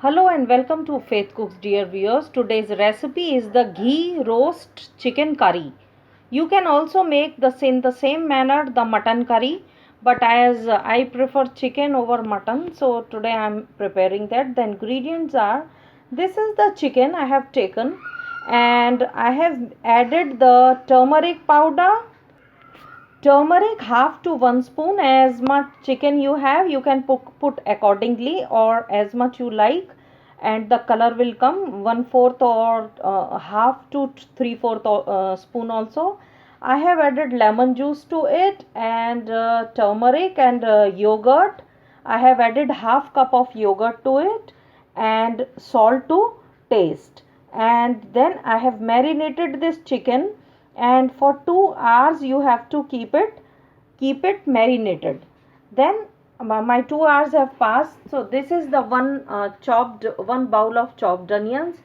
Hello and welcome to Faith Cooks, dear viewers. Today's recipe is the ghee roast chicken curry. You can also make in the same manner the mutton curry, but as I prefer chicken over mutton, so today I am preparing that. The ingredients are: this is the chicken I have taken, and I have added the turmeric half to 1 spoon. As much chicken you have, you can put accordingly or as much you like, and the color will come 1/4 or half to 3/4 spoon. Also I have added lemon juice to it, and turmeric and yogurt. I have added half cup of yogurt to it, and salt to taste. And then I have marinated this chicken, and for 2 hours you have to keep it marinated. Then my 2 hours have passed. So this is the one bowl of chopped onions,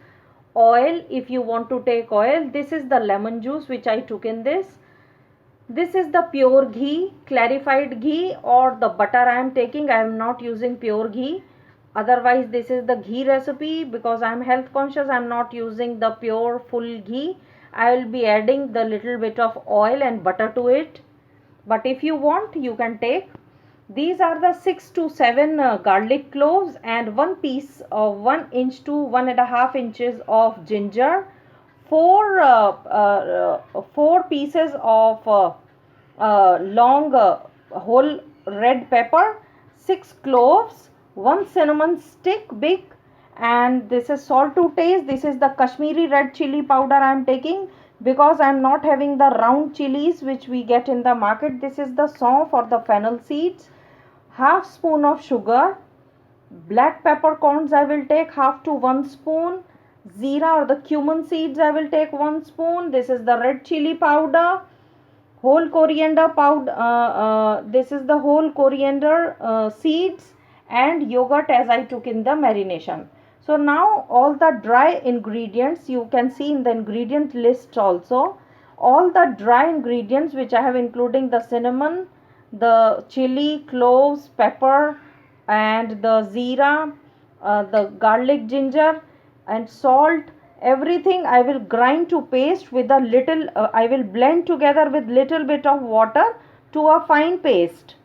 oil if you want to take oil. This is the lemon juice which I took in this. This is the pure ghee, clarified ghee, or the butter I am taking. I am not using pure ghee. Otherwise this is the ghee recipe. Because I am health conscious, I am not using the pure full ghee. I will be adding the little bit of oil and butter to it, but if you want you can take. These are the 6 to 7 garlic cloves, and 1 inch to 1.5 inches of ginger, 4 pieces of long whole red pepper, 6 cloves, 1 cinnamon stick big, and this is salt to taste. This is the Kashmiri red chili powder I am taking, because I am not having the round chilies which we get in the market. This is the saunf or the fennel seeds, half spoon of sugar, black peppercorns I will take half to 1 spoon, zira or the cumin seeds I will take 1 spoon. This is the red chili powder, whole coriander powder, this is the whole coriander seeds, and yogurt as I took in the marination. So now all the dry ingredients you can see in the ingredient list also. All the dry ingredients which I have, including the cinnamon, the chili, cloves, pepper, and the zira, the garlic, ginger, and salt, everything I will grind to paste with a little, I will blend together with little bit of water to a fine paste.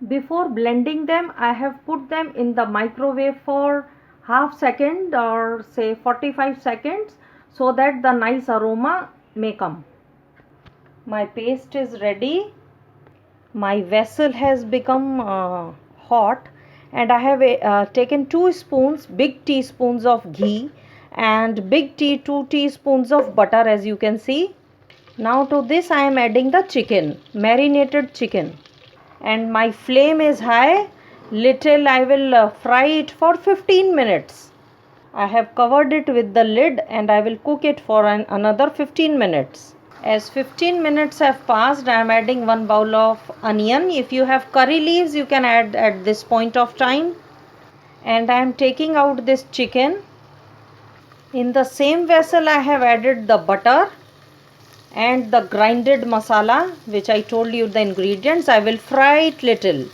Before blending them, I have put them in the microwave for half second or say 45 seconds, so that the nice aroma may come. My paste is ready. My vessel has become hot, and I have taken 2 spoons, big teaspoons of ghee, and 2 teaspoons of butter, as you can see. Now to this I am adding the chicken, marinated chicken, and my flame is high. Little I will fry it for 15 minutes. I have covered it with the lid, and I will cook it for another 15 minutes. As 15 minutes have passed, I am adding 1 bowl of onion. If you have curry leaves, you can add at this point of time. And I am taking out this chicken. In the same vessel, I have added the butter and the grinded masala, which I told you the ingredients. I will fry it little.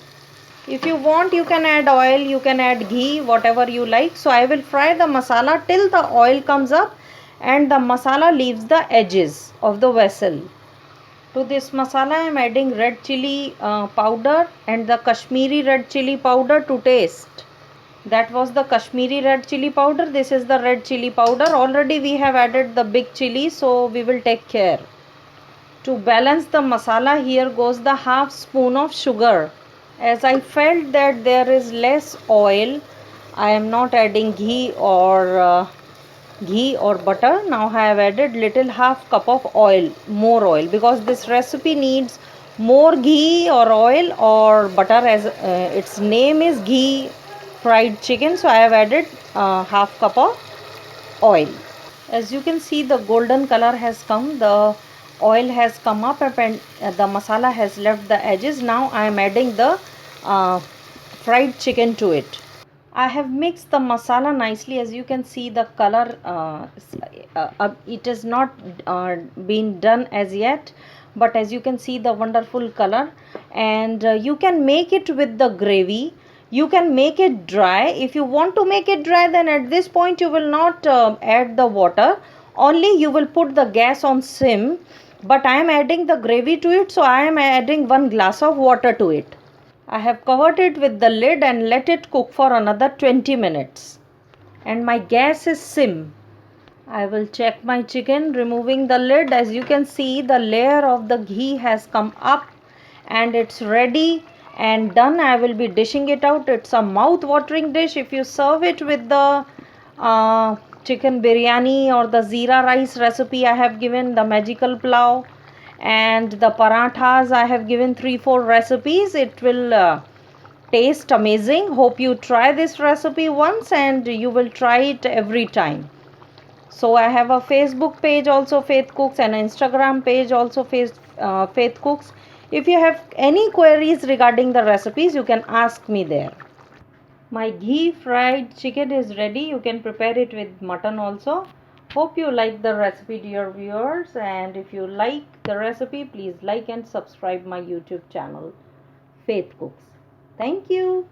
If you want, you can add oil, you can add ghee, whatever you like. So I will fry the masala till the oil comes up and the masala leaves the edges of the vessel. To this masala I am adding red chili powder and the Kashmiri red chili powder to taste. That was the Kashmiri red chili powder. This is the red chili powder. Already we have added the big chili, so we will take care. To balance the masala, here goes the half spoon of sugar. As I felt that there is less oil, I am not adding ghee or butter. Now I have added little half cup of oil, more oil, because this recipe needs more ghee or oil or butter, as its name is ghee fried chicken. So I have added half cup of oil. As you can see, the golden color has come, the oil has come up, and the masala has left the edges. Now I am adding the fried chicken to it. I have mixed the masala nicely. As you can see, the color it is not been done as yet, but as you can see the wonderful color, and you can make it with the gravy. You can make it dry. If you want to make it dry, then at this point you will not add the water. Only you will put the gas on sim. But I am adding the gravy to it, so I am adding 1 glass of water to it. I have covered it with the lid and let it cook for another 20 minutes. And my gas is sim. I will check my chicken removing the lid. As you can see, the layer of the ghee has come up and it's ready and done. I will be dishing it out. It's a mouth-watering dish. If you serve it with the chicken biryani or the Zeera rice recipe I have given, the magical pulao, and the parathas, I have given 3-4 recipes. It will taste amazing. Hope you try this recipe once and you will try it every time. So I have a Facebook page also, Faith Cooks, and an Instagram page also, Faith Cooks. If you have any queries regarding the recipes, you can ask me there. My ghee fried chicken is ready. You can prepare it with mutton also. Hope you like the recipe, dear viewers, and if you like the recipe, please like and subscribe my YouTube channel, Faith Cooks. Thank you.